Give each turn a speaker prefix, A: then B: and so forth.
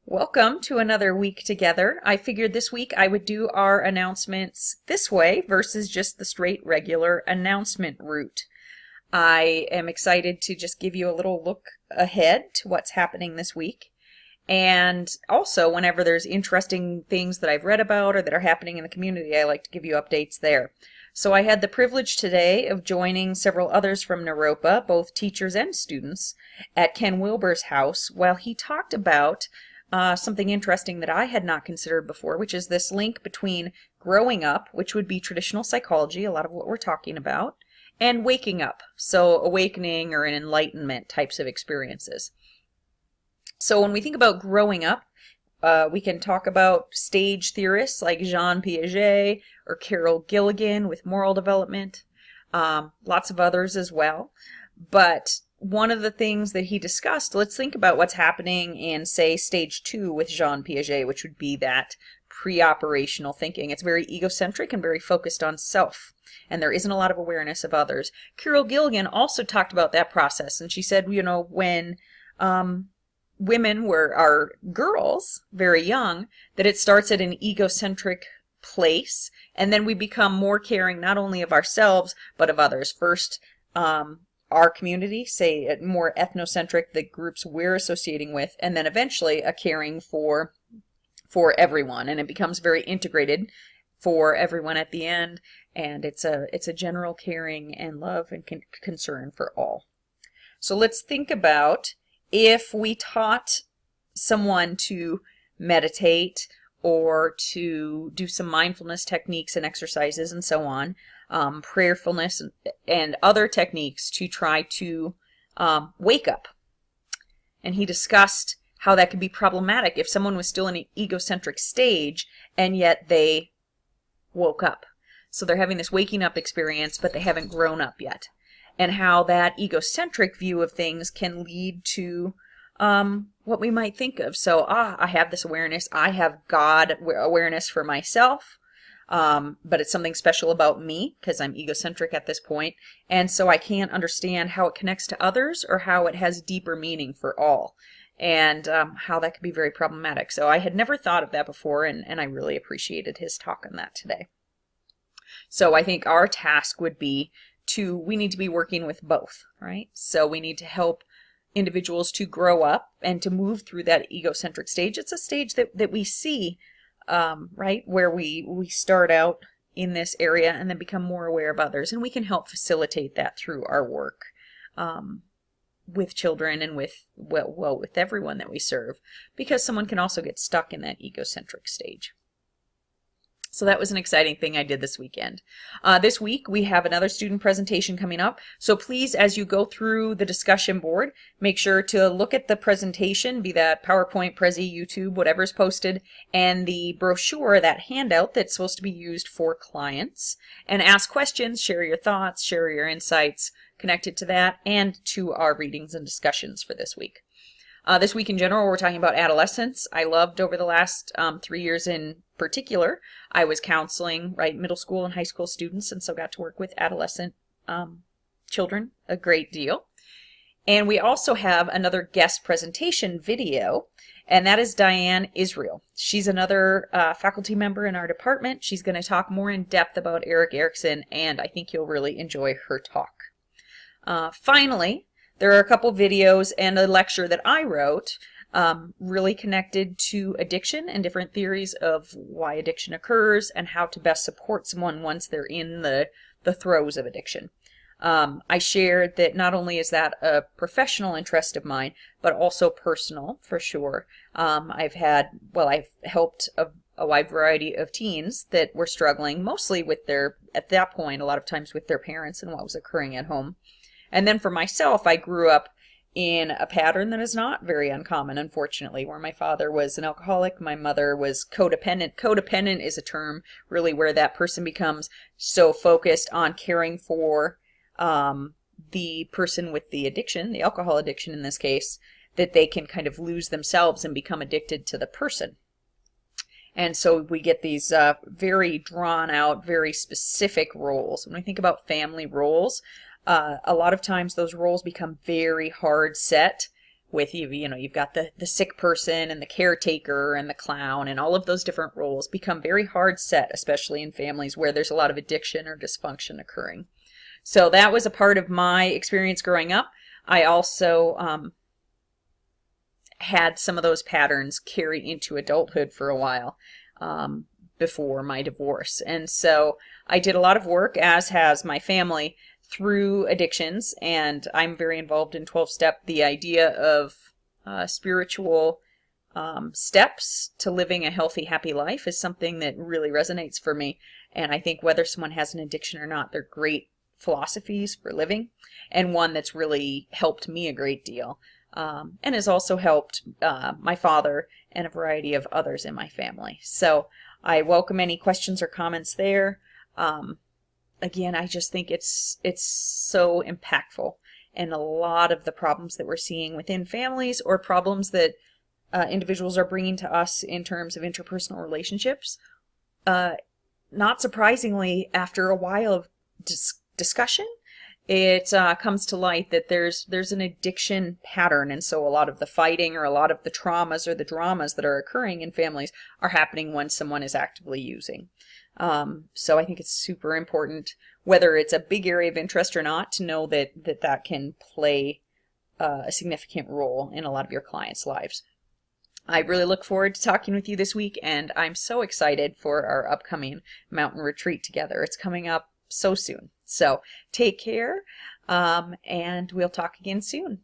A: Welcome to another week together. I figured this week I would do our announcements this way versus just the straight regular announcement route. I am excited to just give you a little look ahead to what's happening this week. And also, whenever there's interesting things that I've read about or that are happening in the community, I like to give you updates there. So I had the privilege today of joining several others from Naropa, both teachers and students, at Ken Wilbur's house while he talked about something interesting that I had not considered before, which is this link between growing up, which would be traditional psychology, a lot of what we're talking about, and waking up, so awakening or an enlightenment types of experiences. So when we think about growing up, we can talk about stage theorists like Jean Piaget or Carol Gilligan with moral development, lots of others as well. But one of the things that he discussed, let's think about what's happening in, say, stage 2 with Jean Piaget, which would be that pre-operational thinking. It's very egocentric and very focused on self, and there isn't a lot of awareness of others. Carol Gilligan also talked about that process, and she said, when women are girls, very young, that it starts at an egocentric place, and then we become more caring not only of ourselves, but of others. First, our community, say more ethnocentric, the groups we're associating with, and then eventually a caring for everyone, and it becomes very integrated for everyone at the end, and it's a general caring and love and concern for all. So let's think about if we taught someone to meditate or to do some mindfulness techniques and exercises and so on, prayerfulness and other techniques to try to wake up. And he discussed how that could be problematic if someone was still in an egocentric stage and yet they woke up. So they're having this waking up experience, but they haven't grown up yet. And how that egocentric view of things can lead to what we might think of. So, I have this awareness. I have God awareness for myself. But it's something special about me because I'm egocentric at this point, and so I can't understand how it connects to others or how it has deeper meaning for all, and how that could be very problematic. So I had never thought of that before, and I really appreciated his talk on that today. So I think our task would be we need to be working with both, right? So we need to help individuals to grow up and to move through that egocentric stage. It's a stage that we see right, where we start out in this area and then become more aware of others, and we can help facilitate that through our work with children and with everyone that we serve, because someone can also get stuck in that egocentric stage. So that was an exciting thing I did this weekend. This week we have another student presentation coming up. So please, as you go through the discussion board, make sure to look at the presentation, be that PowerPoint, Prezi, YouTube, whatever's posted, and the brochure, that handout that's supposed to be used for clients, and ask questions, share your thoughts, share your insights connected to that and to our readings and discussions for this week. This week in general, we're talking about adolescence. I loved over the last 3 years in particular, I was counseling middle school and high school students, and so got to work with adolescent children a great deal. And we also have another guest presentation video, and that is Diane Israel. She's another faculty member in our department. She's going to talk more in depth about Erik Erikson, and I think you'll really enjoy her talk. Finally, there are a couple videos and a lecture that I wrote really connected to addiction and different theories of why addiction occurs and how to best support someone once they're in the throes of addiction. I shared that not only is that a professional interest of mine, but also personal for sure. I've helped a wide variety of teens that were struggling mostly with at that point, a lot of times with their parents and what was occurring at home. And then for myself, I grew up in a pattern that is not very uncommon, unfortunately, where my father was an alcoholic, my mother was codependent. Codependent is a term really where that person becomes so focused on caring for the person with the addiction, the alcohol addiction in this case, that they can kind of lose themselves and become addicted to the person. And so we get these very drawn out, very specific roles. When we think about family roles, a lot of times those roles become very hard set with you. You know, you've got the sick person and the caretaker and the clown, and all of those different roles become very hard set, especially in families where there's a lot of addiction or dysfunction occurring. So that was a part of my experience growing up. I also had some of those patterns carry into adulthood for a while before my divorce. And so I did a lot of work, as has my family, through addictions, and I'm very involved in 12-step. The idea of spiritual steps to living a healthy, happy life is something that really resonates for me. And I think whether someone has an addiction or not, they're great philosophies for living, and one that's really helped me a great deal, and has also helped my father and a variety of others in my family. So I welcome any questions or comments there. Again, I just think it's so impactful, and a lot of the problems that we're seeing within families, or problems that individuals are bringing to us in terms of interpersonal relationships, not surprisingly, after a while of discussion, it comes to light that there's an addiction pattern, and so a lot of the fighting or a lot of the traumas or the dramas that are occurring in families are happening when someone is actively using. So I think it's super important, whether it's a big area of interest or not, to know that can play a significant role in a lot of your clients' lives. I really look forward to talking with you this week, and I'm so excited for our upcoming mountain retreat together. It's coming up so soon. So take care, and we'll talk again soon.